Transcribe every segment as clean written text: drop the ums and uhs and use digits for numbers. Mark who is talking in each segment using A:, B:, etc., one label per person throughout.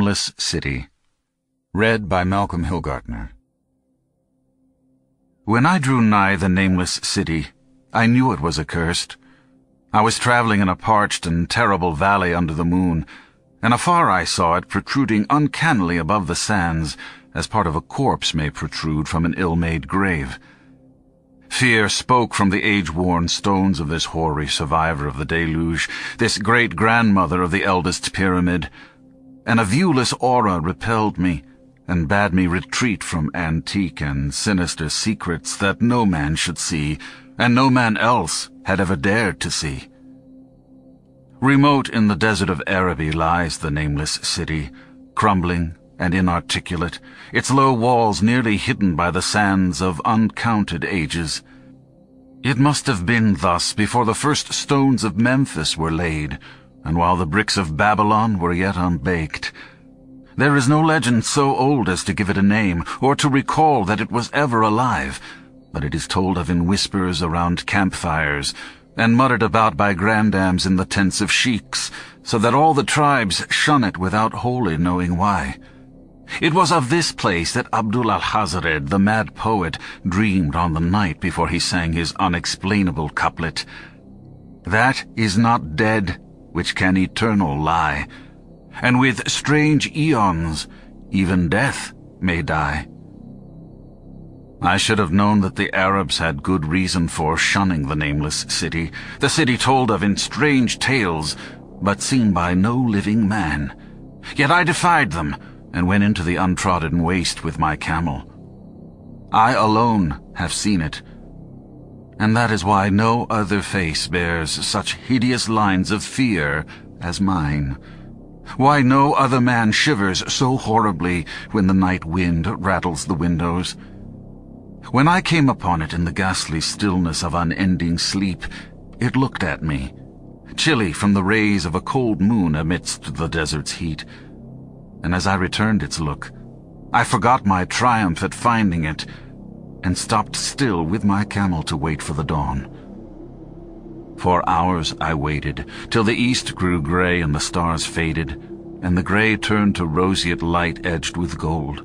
A: Nameless City. Read by Malcolm Hilgartner. When I drew nigh the Nameless City, I knew it was accursed. I was traveling in a parched and terrible valley under the moon, and afar I saw it protruding uncannily above the sands, as part of a corpse may protrude from an ill-made grave. Fear spoke from the age-worn stones of this hoary survivor of the deluge, this great-grandmother of the eldest pyramid, and a viewless aura repelled me, and bade me retreat from antique and sinister secrets that no man should see, and no man else had ever dared to see. Remote in the desert of Araby lies the Nameless City, crumbling and inarticulate, its low walls nearly hidden by the sands of uncounted ages. It must have been thus before the first stones of Memphis were laid, and while the bricks of Babylon were yet unbaked. There is no legend so old as to give it a name, or to recall that it was ever alive, but it is told of in whispers around campfires, and muttered about by grandams in the tents of sheiks, so that all the tribes shun it without wholly knowing why. It was of this place that Abdul al-Hazred, the mad poet, dreamed on the night before he sang his unexplainable couplet. That is not dead which can eternal lie, and with strange eons even death may die. I should have known that the Arabs had good reason for shunning the Nameless City, the city told of in strange tales, but seen by no living man. Yet I defied them, and went into the untrodden waste with my camel. I alone have seen it, and that is why no other face bears such hideous lines of fear as mine. Why no other man shivers so horribly when the night wind rattles the windows. When I came upon it in the ghastly stillness of unending sleep, it looked at me, chilly from the rays of a cold moon amidst the desert's heat. And as I returned its look, I forgot my triumph at finding it, and stopped still with my camel to wait for the dawn. For hours I waited, till the east grew gray and the stars faded, and the gray turned to roseate light edged with gold.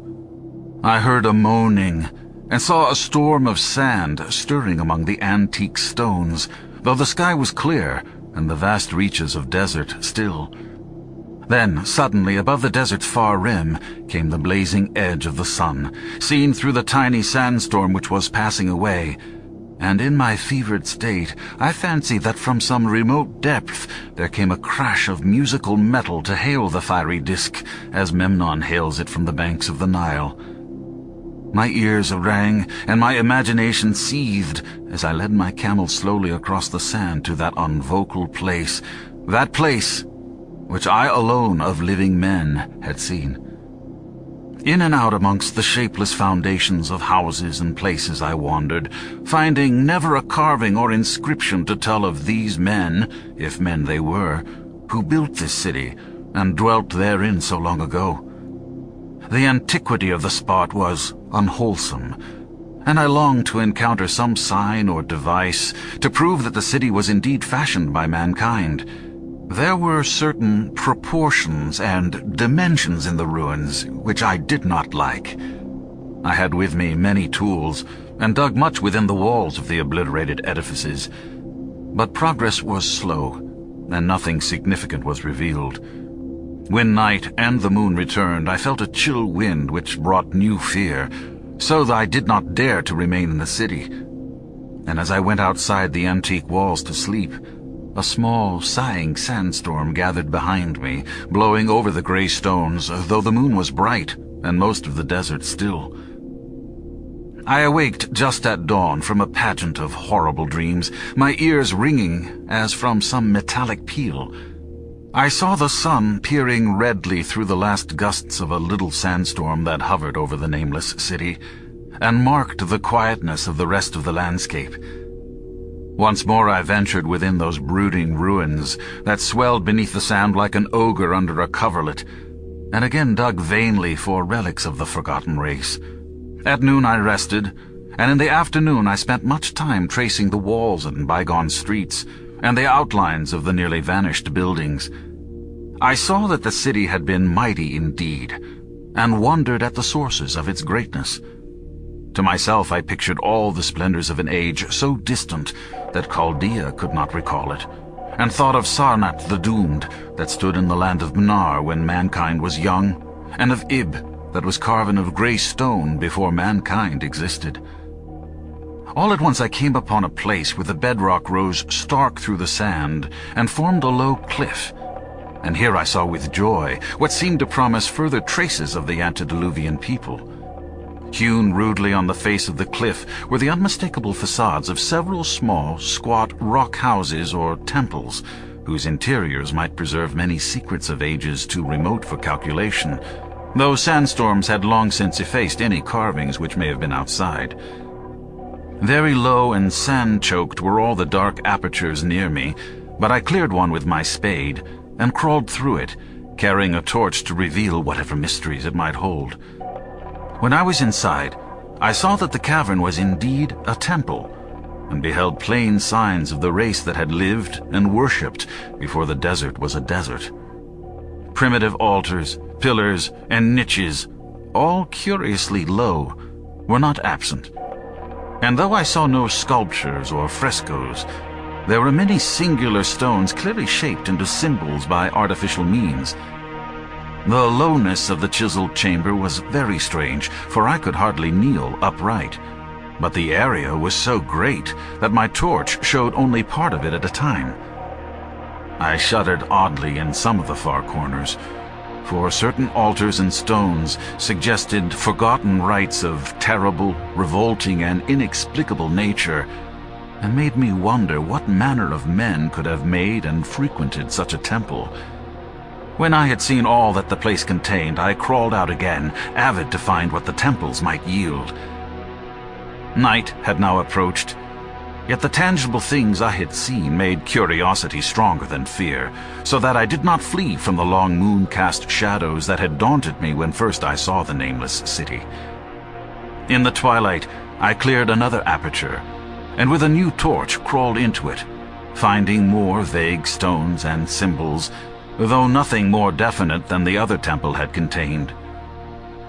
A: I heard a moaning, and saw a storm of sand stirring among the antique stones, though the sky was clear, and the vast reaches of desert still. Then, suddenly, above the desert's far rim, came the blazing edge of the sun, seen through the tiny sandstorm which was passing away, and in my fevered state I fancied that from some remote depth there came a crash of musical metal to hail the fiery disk, as Memnon hails it from the banks of the Nile. My ears rang, and my imagination seethed, as I led my camel slowly across the sand to that unvocal place, that place which I alone of living men had seen. In and out amongst the shapeless foundations of houses and places I wandered, finding never a carving or inscription to tell of these men, if men they were, who built this city and dwelt therein so long ago. The antiquity of the spot was unwholesome, and I longed to encounter some sign or device to prove that the city was indeed fashioned by mankind. There were certain proportions and dimensions in the ruins which I did not like. I had with me many tools, and dug much within the walls of the obliterated edifices, but progress was slow, and nothing significant was revealed. When night and the moon returned, I felt a chill wind which brought new fear, so that I did not dare to remain in the city. And as I went outside the antique walls to sleep, a small, sighing sandstorm gathered behind me, blowing over the gray stones, though the moon was bright and most of the desert still. I awaked just at dawn from a pageant of horrible dreams, my ears ringing as from some metallic peal. I saw the sun peering redly through the last gusts of a little sandstorm that hovered over the Nameless City, and marked the quietness of the rest of the landscape. Once more I ventured within those brooding ruins that swelled beneath the sand like an ogre under a coverlet, and again dug vainly for relics of the forgotten race. At noon I rested, and in the afternoon I spent much time tracing the walls and bygone streets, and the outlines of the nearly vanished buildings. I saw that the city had been mighty indeed, and wondered at the sources of its greatness. To myself I pictured all the splendors of an age so distant that Chaldea could not recall it, and thought of Sarnath the Doomed that stood in the land of Mnar when mankind was young, and of Ib that was carven of grey stone before mankind existed. All at once I came upon a place where the bedrock rose stark through the sand and formed a low cliff, and here I saw with joy what seemed to promise further traces of the antediluvian people. Hewn rudely on the face of the cliff were the unmistakable facades of several small, squat rock houses or temples, whose interiors might preserve many secrets of ages too remote for calculation, though sandstorms had long since effaced any carvings which may have been outside. Very low and sand-choked were all the dark apertures near me, but I cleared one with my spade and crawled through it, carrying a torch to reveal whatever mysteries it might hold. When I was inside, I saw that the cavern was indeed a temple, and beheld plain signs of the race that had lived and worshipped before the desert was a desert. Primitive altars, pillars, and niches, all curiously low, were not absent. And though I saw no sculptures or frescoes, there were many singular stones clearly shaped into symbols by artificial means. The lowness of the chiseled chamber was very strange, for I could hardly kneel upright. But the area was so great that my torch showed only part of it at a time. I shuddered oddly in some of the far corners, for certain altars and stones suggested forgotten rites of terrible, revolting, and inexplicable nature, and made me wonder what manner of men could have made and frequented such a temple. When I had seen all that the place contained, I crawled out again, avid to find what the temples might yield. Night had now approached, yet the tangible things I had seen made curiosity stronger than fear, so that I did not flee from the long moon-cast shadows that had daunted me when first I saw the Nameless city. In the twilight, I cleared another aperture, and with a new torch crawled into it, finding more vague stones and symbols, though nothing more definite than the other temple had contained.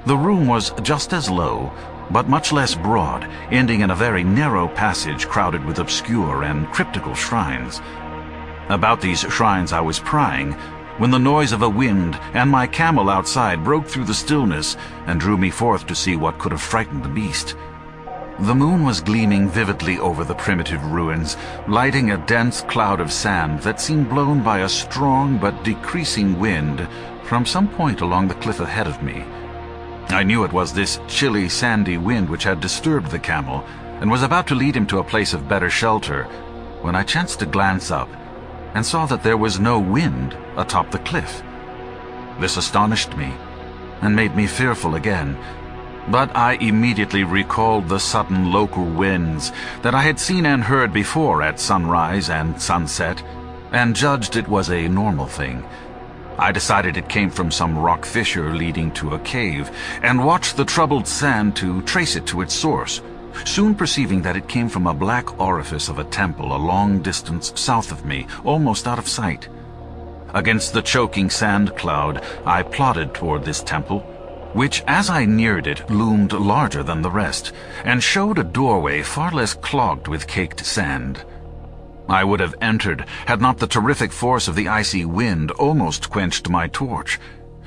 A: The room was just as low, but much less broad, ending in a very narrow passage crowded with obscure and cryptical shrines. About these shrines I was prying, when the noise of a wind and my camel outside broke through the stillness and drew me forth to see what could have frightened the beast. The moon was gleaming vividly over the primitive ruins, lighting a dense cloud of sand that seemed blown by a strong but decreasing wind from some point along the cliff ahead of me. I knew it was this chilly, sandy wind which had disturbed the camel and was about to lead him to a place of better shelter, when I chanced to glance up and saw that there was no wind atop the cliff. This astonished me and made me fearful again, but I immediately recalled the sudden local winds that I had seen and heard before at sunrise and sunset, and judged it was a normal thing. I decided it came from some rock fissure leading to a cave, and watched the troubled sand to trace it to its source, soon perceiving that it came from a black orifice of a temple a long distance south of me, almost out of sight. Against the choking sand cloud, I plodded toward this temple, which, as I neared it, loomed larger than the rest, and showed a doorway far less clogged with caked sand. I would have entered had not the terrific force of the icy wind almost quenched my torch.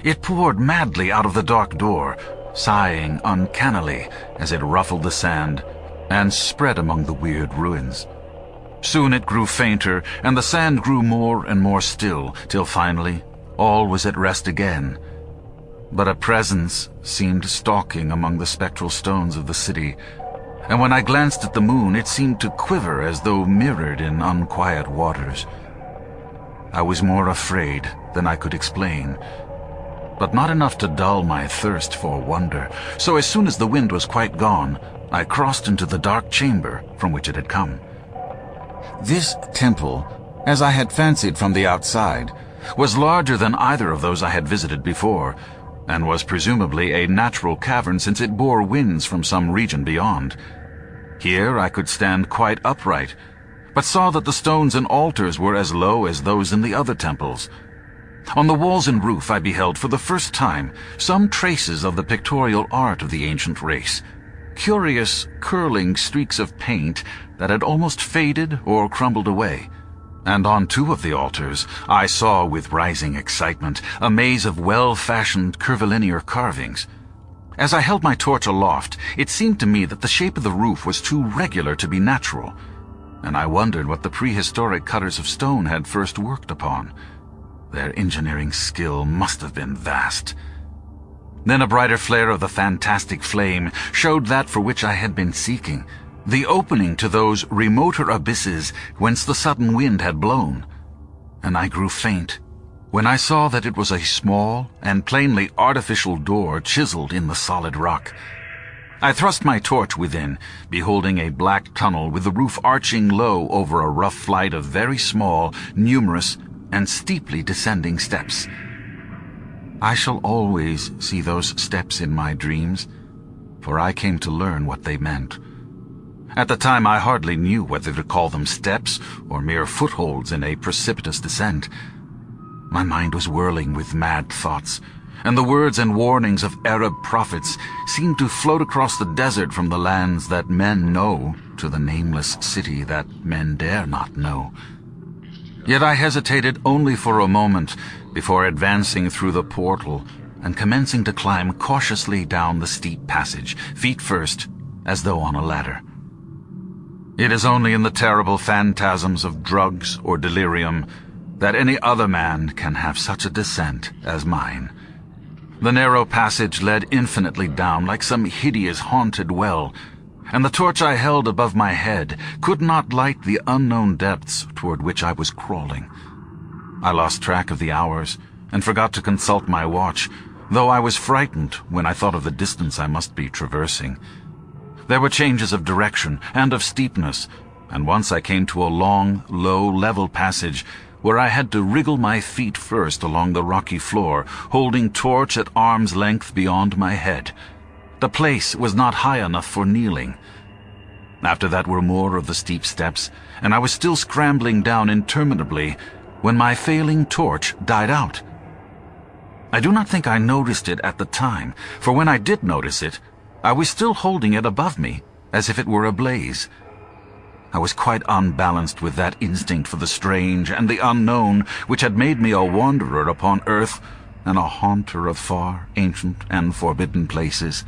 A: It poured madly out of the dark door, sighing uncannily as it ruffled the sand and spread among the weird ruins. Soon it grew fainter, and the sand grew more and more still, till finally all was at rest again. But a presence seemed stalking among the spectral stones of the city, and when I glanced at the moon, it seemed to quiver as though mirrored in unquiet waters. I was more afraid than I could explain, but not enough to dull my thirst for wonder, so as soon as the wind was quite gone, I crossed into the dark chamber from which it had come. This temple, as I had fancied from the outside, was larger than either of those I had visited before, and was presumably a natural cavern since it bore winds from some region beyond. Here I could stand quite upright, but saw that the stones and altars were as low as those in the other temples. On the walls and roof I beheld for the first time some traces of the pictorial art of the ancient race, curious curling streaks of paint that had almost faded or crumbled away. And on two of the altars I saw with rising excitement a maze of well-fashioned curvilinear carvings. As I held my torch aloft, it seemed to me that the shape of the roof was too regular to be natural, and I wondered what the prehistoric cutters of stone had first worked upon. Their engineering skill must have been vast. Then a brighter flare of the fantastic flame showed that for which I had been seeking, the opening to those remoter abysses whence the sudden wind had blown, and I grew faint when I saw that it was a small and plainly artificial door chiseled in the solid rock. I thrust my torch within, beholding a black tunnel with the roof arching low over a rough flight of very small, numerous, and steeply descending steps. I shall always see those steps in my dreams, for I came to learn what they meant. At the time I hardly knew whether to call them steps or mere footholds in a precipitous descent. My mind was whirling with mad thoughts, and the words and warnings of Arab prophets seemed to float across the desert from the lands that men know to the nameless city that men dare not know. Yet I hesitated only for a moment before advancing through the portal and commencing to climb cautiously down the steep passage, feet first, as though on a ladder. It is only in the terrible phantasms of drugs or delirium that any other man can have such a descent as mine. The narrow passage led infinitely down like some hideous haunted well, and the torch I held above my head could not light the unknown depths toward which I was crawling. I lost track of the hours and forgot to consult my watch, though I was frightened when I thought of the distance I must be traversing. There were changes of direction and of steepness, and once I came to a long, low, level passage where I had to wriggle my feet first along the rocky floor, holding torch at arm's length beyond my head. The place was not high enough for kneeling. After that were more of the steep steps, and I was still scrambling down interminably when my failing torch died out. I do not think I noticed it at the time, for when I did notice it, I was still holding it above me, as if it were ablaze. I was quite unbalanced with that instinct for the strange and the unknown which had made me a wanderer upon earth and a haunter of far, ancient, and forbidden places.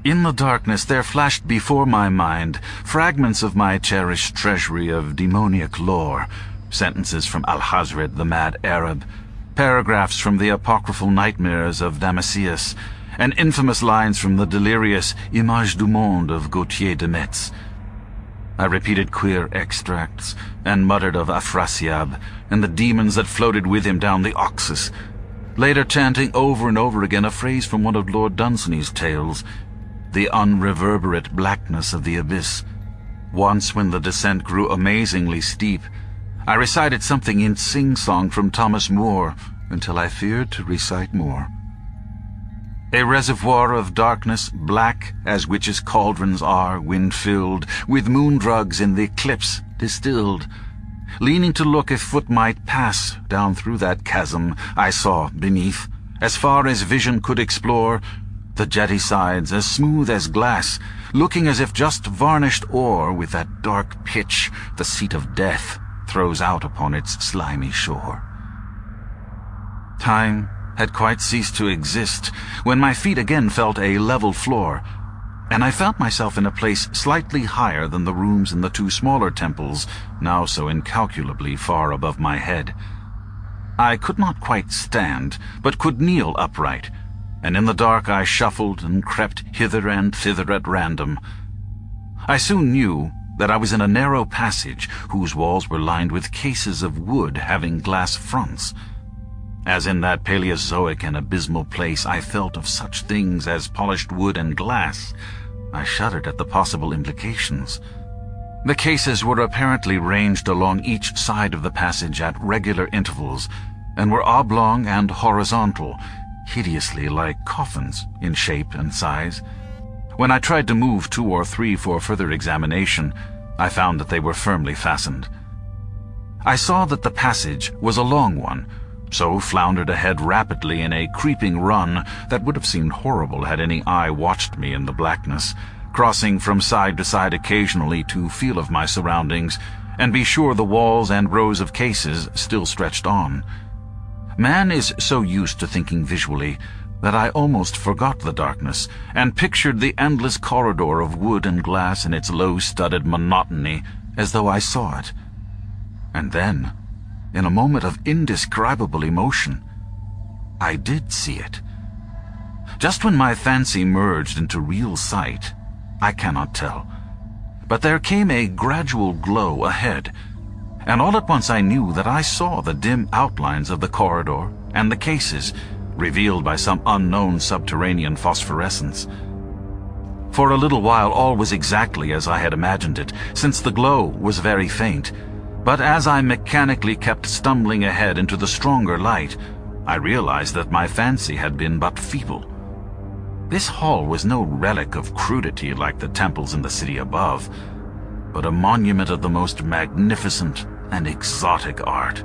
A: In the darkness there flashed before my mind fragments of my cherished treasury of demoniac lore, sentences from Alhazred the mad Arab, paragraphs from the apocryphal nightmares of Damascus, and infamous lines from the delirious Image du Monde of Gautier de Metz. I repeated queer extracts, and muttered of Afrasiab, and the demons that floated with him down the Oxus, later chanting over and over again a phrase from one of Lord Dunsany's tales, the unreverberate blackness of the abyss. Once, when the descent grew amazingly steep, I recited something in sing-song from Thomas Moore, until I feared to recite more. A reservoir of darkness, black as witches' cauldrons are, wind-filled, with moon-drugs in the eclipse distilled. Leaning to look if foot might pass down through that chasm, I saw, beneath, as far as vision could explore, the jetty sides as smooth as glass, looking as if just varnished ore with that dark pitch the seat of death throws out upon its slimy shore. Time had quite ceased to exist when my feet again felt a level floor, and I found myself in a place slightly higher than the rooms in the two smaller temples, now so incalculably far above my head. I could not quite stand, but could kneel upright, and in the dark I shuffled and crept hither and thither at random. I soon knew that I was in a narrow passage whose walls were lined with cases of wood having glass fronts. As in that Paleozoic and abysmal place I felt of such things as polished wood and glass, I shuddered at the possible implications. The cases were apparently ranged along each side of the passage at regular intervals, and were oblong and horizontal, hideously like coffins in shape and size. When I tried to move 2 or 3 for further examination, I found that they were firmly fastened. I saw that the passage was a long one, so floundered ahead rapidly in a creeping run that would have seemed horrible had any eye watched me in the blackness, crossing from side to side occasionally to feel of my surroundings and be sure the walls and rows of cases still stretched on. Man is so used to thinking visually that I almost forgot the darkness and pictured the endless corridor of wood and glass in its low-studded monotony as though I saw it. And then, in a moment of indescribable emotion, I did see it. Just when my fancy merged into real sight, I cannot tell, but there came a gradual glow ahead, and all at once I knew that I saw the dim outlines of the corridor and the cases, revealed by some unknown subterranean phosphorescence. For a little while all was exactly as I had imagined it, since the glow was very faint, but as I mechanically kept stumbling ahead into the stronger light, I realized that my fancy had been but feeble. This hall was no relic of crudity like the temples in the city above, but a monument of the most magnificent and exotic art.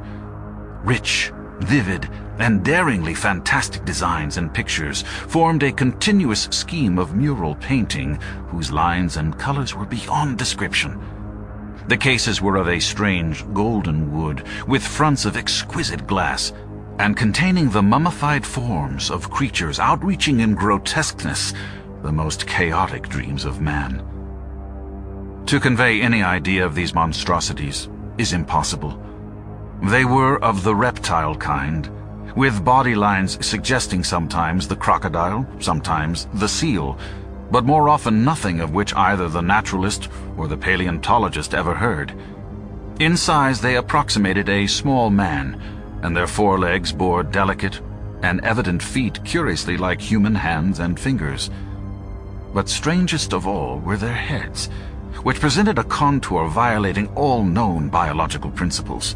A: Rich, vivid, and daringly fantastic designs and pictures formed a continuous scheme of mural painting whose lines and colors were beyond description. The cases were of a strange golden wood, with fronts of exquisite glass, and containing the mummified forms of creatures outreaching in grotesqueness the most chaotic dreams of man. To convey any idea of these monstrosities is impossible. They were of the reptile kind, with body lines suggesting sometimes the crocodile, sometimes the seal, but more often nothing of which either the naturalist or the paleontologist ever heard. In size they approximated a small man, and their forelegs bore delicate and evident feet curiously like human hands and fingers. But strangest of all were their heads, which presented a contour violating all known biological principles.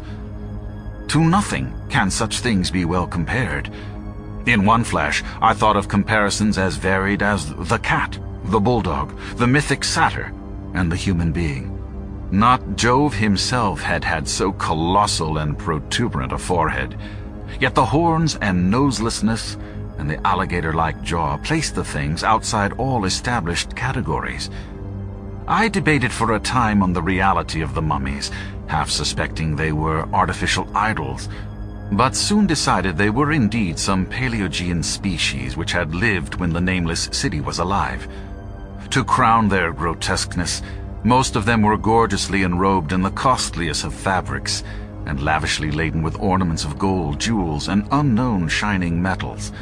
A: To nothing can such things be well compared. In one flash, I thought of comparisons as varied as the cat, the bulldog, the mythic satyr, and the human being. Not Jove himself had had so colossal and protuberant a forehead, yet the horns and noselessness and the alligator-like jaw placed the things outside all established categories. I debated for a time on the reality of the mummies, half suspecting they were artificial idols, but soon decided they were indeed some Paleogean species which had lived when the Nameless city was alive. To crown their grotesqueness, most of them were gorgeously enrobed in the costliest of fabrics, and lavishly laden with ornaments of gold, jewels, and unknown shining metals.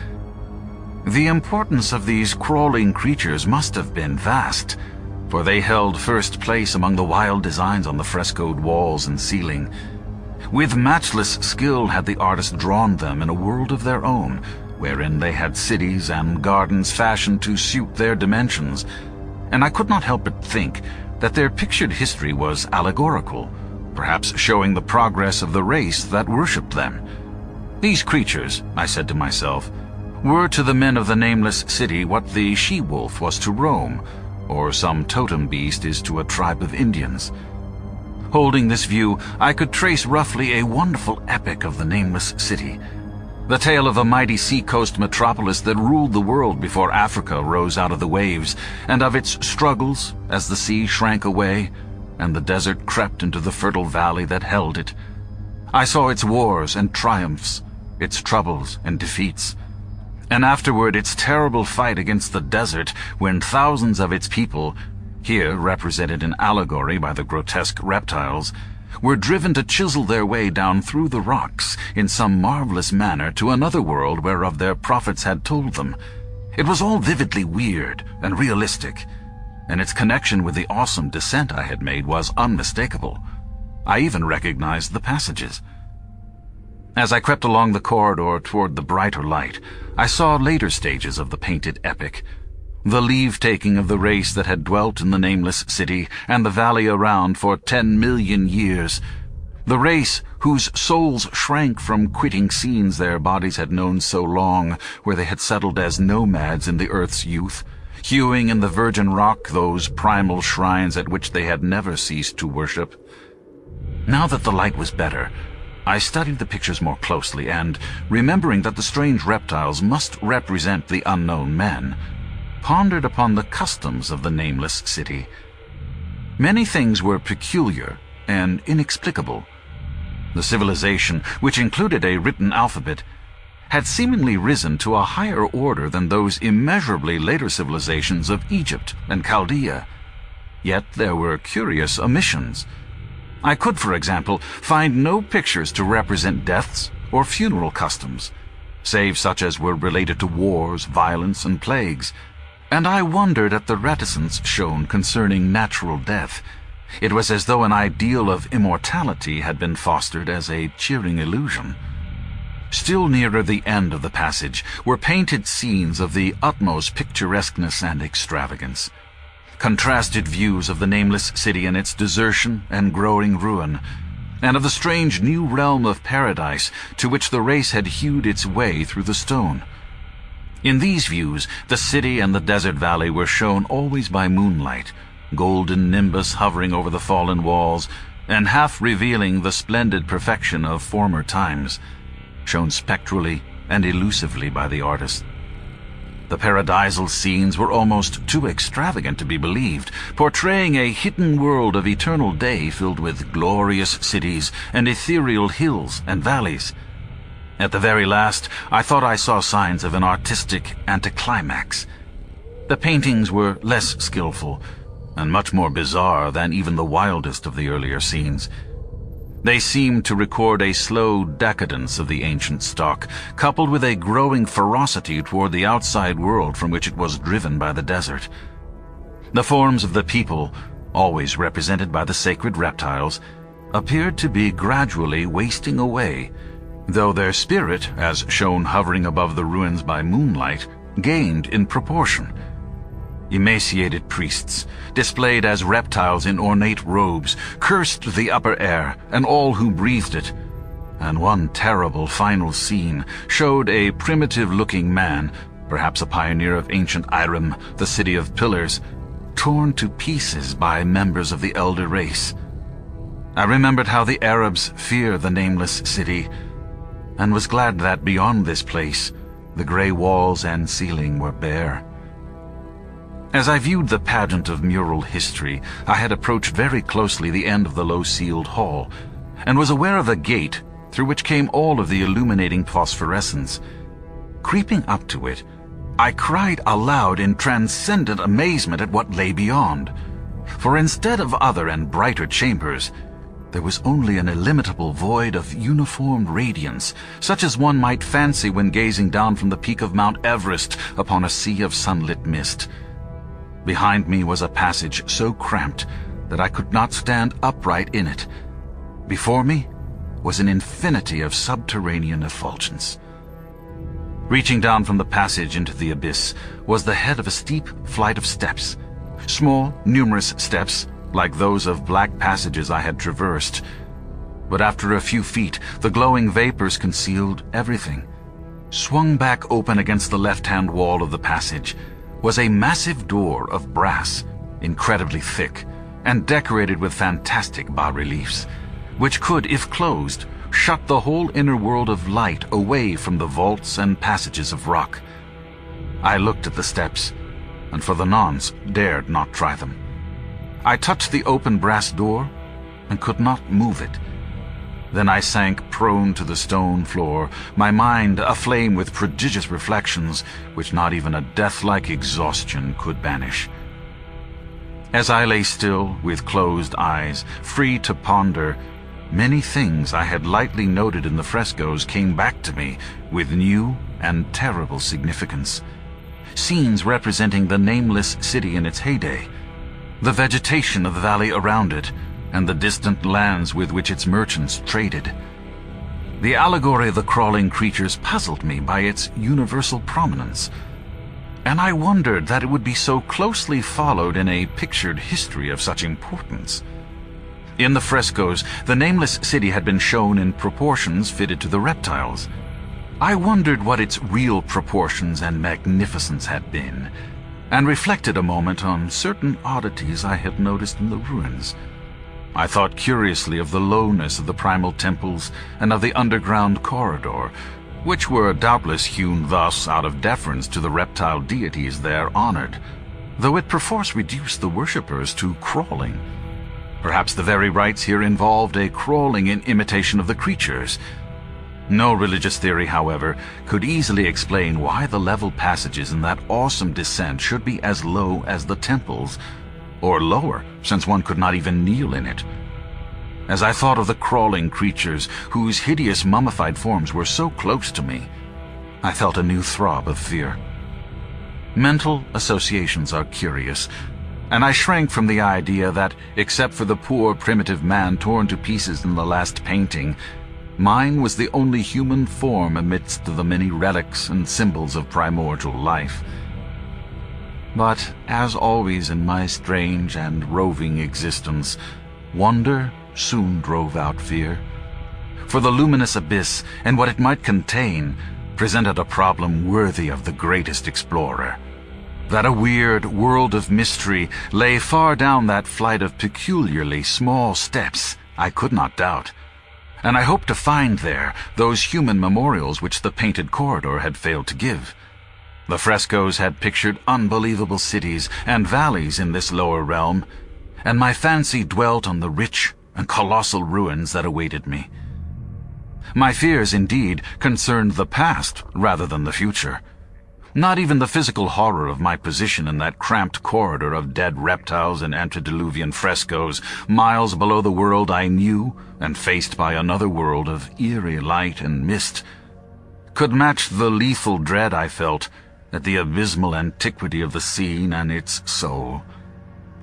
A: The importance of these crawling creatures must have been vast, for they held first place among the wild designs on the frescoed walls and ceiling. With matchless skill had the artist drawn them in a world of their own, wherein they had cities and gardens fashioned to suit their dimensions, and I could not help but think that their pictured history was allegorical, perhaps showing the progress of the race that worshipped them. These creatures, I said to myself, were to the men of the Nameless city what the she-wolf was to Rome, or some totem beast is to a tribe of Indians. Holding this view, I could trace roughly a wonderful epic of the Nameless city, the tale of a mighty seacoast metropolis that ruled the world before Africa rose out of the waves, and of its struggles as the sea shrank away and the desert crept into the fertile valley that held it. I saw its wars and triumphs, its troubles and defeats, and afterward its terrible fight against the desert when thousands of its people, here represented in allegory by the grotesque reptiles, were driven to chisel their way down through the rocks in some marvelous manner to another world whereof their prophets had told them. It was all vividly weird and realistic, and its connection with the awesome descent I had made was unmistakable. I even recognized the passages. As I crept along the corridor toward the brighter light, I saw later stages of the painted epic, the leave-taking of the race that had dwelt in the Nameless city and the valley around for 10 million years, the race whose souls shrank from quitting scenes their bodies had known so long, where they had settled as nomads in the earth's youth, hewing in the virgin rock those primal shrines at which they had never ceased to worship. Now that the light was better, I studied the pictures more closely and, remembering that the strange reptiles must represent the unknown men, pondered upon the customs of the Nameless city. Many things were peculiar and inexplicable. The civilization, which included a written alphabet, had seemingly risen to a higher order than those immeasurably later civilizations of Egypt and Chaldea. Yet there were curious omissions. I could, for example, find no pictures to represent deaths or funeral customs, save such as were related to wars, violence, and plagues, and I wondered at the reticence shown concerning natural death. It was as though an ideal of immortality had been fostered as a cheering illusion. Still nearer the end of the passage were painted scenes of the utmost picturesqueness and extravagance. Contrasted views of the Nameless city and its desertion and growing ruin, and of the strange new realm of paradise to which the race had hewed its way through the stone. In these views, the city and the desert valley were shown always by moonlight, golden nimbus hovering over the fallen walls, and half revealing the splendid perfection of former times, shown spectrally and elusively by the artist. The paradisal scenes were almost too extravagant to be believed, portraying a hidden world of eternal day filled with glorious cities and ethereal hills and valleys. At the very last, I thought I saw signs of an artistic anticlimax. The paintings were less skillful and much more bizarre than even the wildest of the earlier scenes. They seemed to record a slow decadence of the ancient stock, coupled with a growing ferocity toward the outside world from which it was driven by the desert. The forms of the people, always represented by the sacred reptiles, appeared to be gradually wasting away, though their spirit, as shown hovering above the ruins by moonlight, gained in proportion. Emaciated priests, displayed as reptiles in ornate robes, cursed the upper air and all who breathed it, and one terrible final scene showed a primitive-looking man, perhaps a pioneer of ancient Irem, the city of pillars, torn to pieces by members of the elder race. I remembered how the Arabs fear the Nameless city, and was glad that beyond this place, the grey walls and ceiling were bare. As I viewed the pageant of mural history, I had approached very closely the end of the low-ceiled hall, and was aware of a gate through which came all of the illuminating phosphorescence. Creeping up to it, I cried aloud in transcendent amazement at what lay beyond. For instead of other and brighter chambers, there was only an illimitable void of uniformed radiance, such as one might fancy when gazing down from the peak of Mount Everest upon a sea of sunlit mist. Behind me was a passage so cramped that I could not stand upright in it. Before me was an infinity of subterranean effulgence. Reaching down from the passage into the abyss was the head of a steep flight of steps. Small, numerous steps, like those of black passages I had traversed. But after a few feet, the glowing vapors concealed everything. Swung back open against the left-hand wall of the passage was a massive door of brass, incredibly thick, and decorated with fantastic bas-reliefs, which could, if closed, shut the whole inner world of light away from the vaults and passages of rock. I looked at the steps, and for the nonce dared not try them. I touched the open brass door, and could not move it. Then I sank prone to the stone floor, my mind aflame with prodigious reflections which not even a death-like exhaustion could banish. As I lay still, with closed eyes, free to ponder, many things I had lightly noted in the frescoes came back to me with new and terrible significance. Scenes representing the Nameless city in its heyday, the vegetation of the valley around it, and the distant lands with which its merchants traded. The allegory of the crawling creatures puzzled me by its universal prominence, and I wondered that it would be so closely followed in a pictured history of such importance. In the frescoes, the Nameless city had been shown in proportions fitted to the reptiles. I wondered what its real proportions and magnificence had been, and reflected a moment on certain oddities I had noticed in the ruins. I thought curiously of the lowness of the primal temples and of the underground corridor, which were doubtless hewn thus out of deference to the reptile deities there honored, though it perforce reduced the worshippers to crawling. Perhaps the very rites here involved a crawling in imitation of the creatures. No religious theory, however, could easily explain why the level passages in that awesome descent should be as low as the temples, or lower, since one could not even kneel in it. As I thought of the crawling creatures, whose hideous mummified forms were so close to me, I felt a new throb of fear. Mental associations are curious, and I shrank from the idea that, except for the poor primitive man torn to pieces in the last painting, mine was the only human form amidst the many relics and symbols of primordial life. But, as always in my strange and roving existence, wonder soon drove out fear. For the luminous abyss and what it might contain presented a problem worthy of the greatest explorer. That a weird world of mystery lay far down that flight of peculiarly small steps, I could not doubt, and I hoped to find there those human memorials which the painted corridor had failed to give. The frescoes had pictured unbelievable cities and valleys in this lower realm, and my fancy dwelt on the rich and colossal ruins that awaited me. My fears, indeed, concerned the past rather than the future. Not even the physical horror of my position in that cramped corridor of dead reptiles and antediluvian frescoes, miles below the world I knew and faced by another world of eerie light and mist, could match the lethal dread I felt at the abysmal antiquity of the scene and its soul.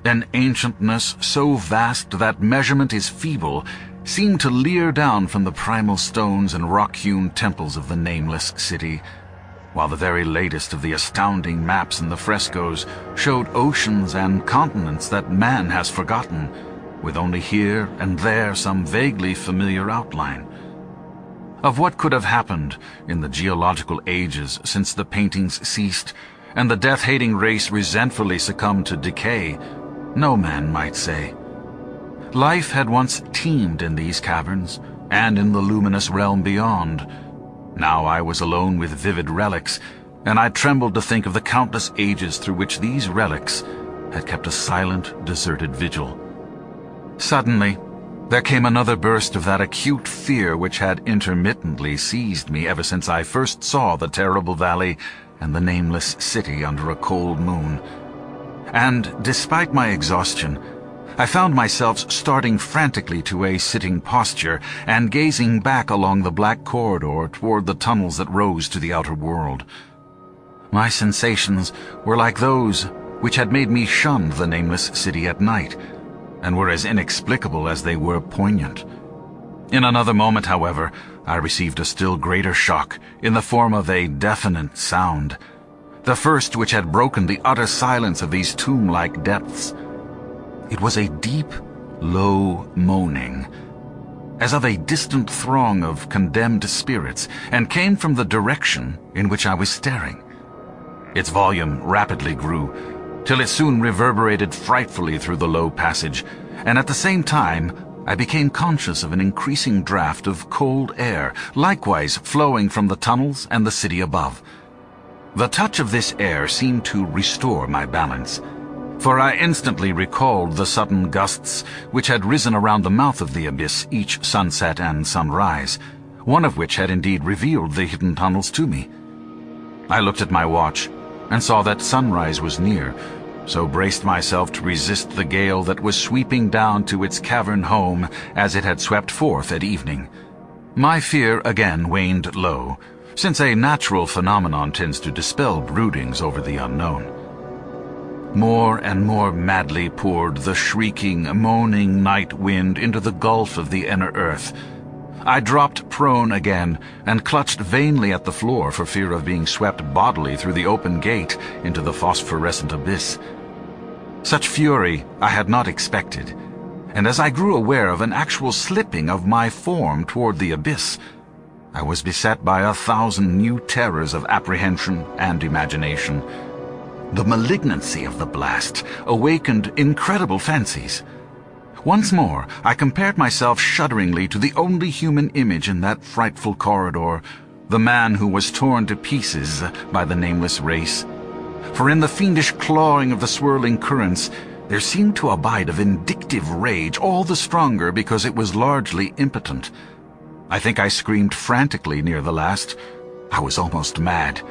A: An ancientness so vast that measurement is feeble seemed to leer down from the primal stones and rock-hewn temples of the Nameless city, while the very latest of the astounding maps in the frescoes showed oceans and continents that man has forgotten, with only here and there some vaguely familiar outline. Of what could have happened in the geological ages since the paintings ceased and the death-hating race resentfully succumbed to decay, no man might say. Life had once teemed in these caverns and in the luminous realm beyond. Now I was alone with vivid relics, and I trembled to think of the countless ages through which these relics had kept a silent, deserted vigil. Suddenly, there came another burst of that acute fear which had intermittently seized me ever since I first saw the terrible valley and the Nameless city under a cold moon. And, despite my exhaustion, I found myself starting frantically to a sitting posture and gazing back along the black corridor toward the tunnels that rose to the outer world. My sensations were like those which had made me shun the Nameless city at night, and were as inexplicable as they were poignant. In another moment, however, I received a still greater shock in the form of a deafening sound, the first which had broken the utter silence of these tomb-like depths. It was a deep, low moaning, as of a distant throng of condemned spirits, and came from the direction in which I was staring. Its volume rapidly grew, till it soon reverberated frightfully through the low passage, and at the same time I became conscious of an increasing draught of cold air, likewise flowing from the tunnels and the city above. The touch of this air seemed to restore my balance, for I instantly recalled the sudden gusts which had risen around the mouth of the abyss each sunset and sunrise, one of which had indeed revealed the hidden tunnels to me. I looked at my watch and saw that sunrise was near, so braced myself to resist the gale that was sweeping down to its cavern home as it had swept forth at evening. My fear again waned low, since a natural phenomenon tends to dispel broodings over the unknown. More and more madly poured the shrieking, moaning night wind into the gulf of the inner earth. I dropped prone again and clutched vainly at the floor for fear of being swept bodily through the open gate into the phosphorescent abyss. Such fury I had not expected, and as I grew aware of an actual slipping of my form toward the abyss, I was beset by 1,000 new terrors of apprehension and imagination. The malignancy of the blast awakened incredible fancies. Once more, I compared myself shudderingly to the only human image in that frightful corridor, the man who was torn to pieces by the nameless race. For in the fiendish clawing of the swirling currents, there seemed to abide a vindictive rage, all the stronger because it was largely impotent. I think I screamed frantically near the last. I was almost mad.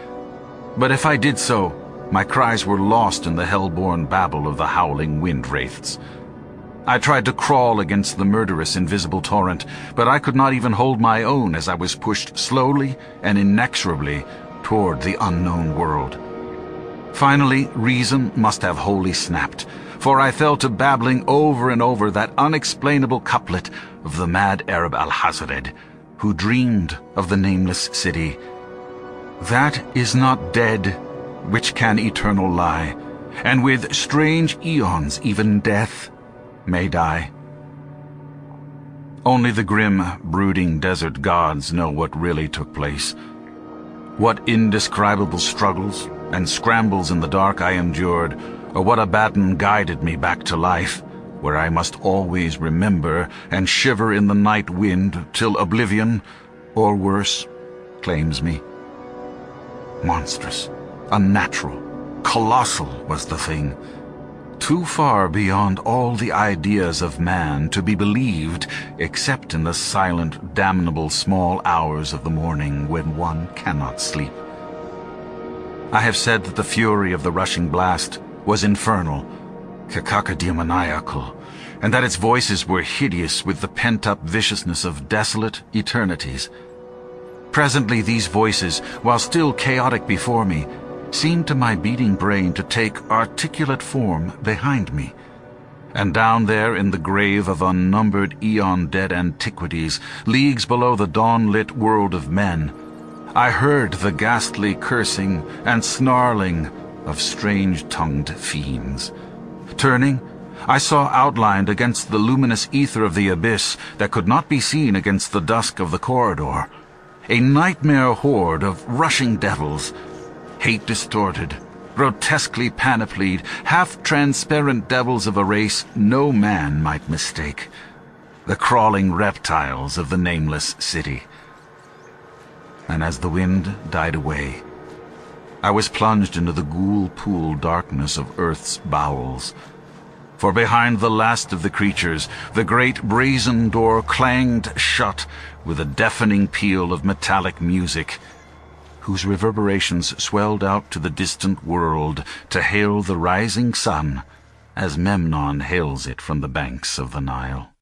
A: But if I did so, my cries were lost in the hell-born babble of the howling wind-wraiths. I tried to crawl against the murderous invisible torrent, but I could not even hold my own as I was pushed slowly and inexorably toward the unknown world. Finally, reason must have wholly snapped, for I fell to babbling over and over that unexplainable couplet of the mad Arab Alhazred, who dreamed of the nameless city. That is not dead which can eternal lie, and with strange eons even death may die. Only the grim, brooding desert gods know what really took place. What indescribable struggles and scrambles in the dark I endured, or what a baton guided me back to life, where I must always remember and shiver in the night wind till oblivion, or worse, claims me. Monstrous, unnatural, colossal was the thing, too far beyond all the ideas of man to be believed except in the silent, damnable small hours of the morning when one cannot sleep. I have said that the fury of the rushing blast was infernal, cacophoniacal, and that its voices were hideous with the pent-up viciousness of desolate eternities. Presently these voices, while still chaotic before me, seemed to my beating brain to take articulate form behind me. And down there in the grave of unnumbered eon-dead antiquities, leagues below the dawn-lit world of men, I heard the ghastly cursing and snarling of strange-tongued fiends. Turning, I saw outlined against the luminous ether of the abyss that could not be seen against the dusk of the corridor, a nightmare horde of rushing devils, hate-distorted, grotesquely panoplied, half-transparent devils of a race no man might mistake, the crawling reptiles of the nameless city. And as the wind died away, I was plunged into the ghoul-pool darkness of Earth's bowels. For behind the last of the creatures, the great brazen door clanged shut with a deafening peal of metallic music, whose reverberations swelled out to the distant world to hail the rising sun as Memnon hails it from the banks of the Nile.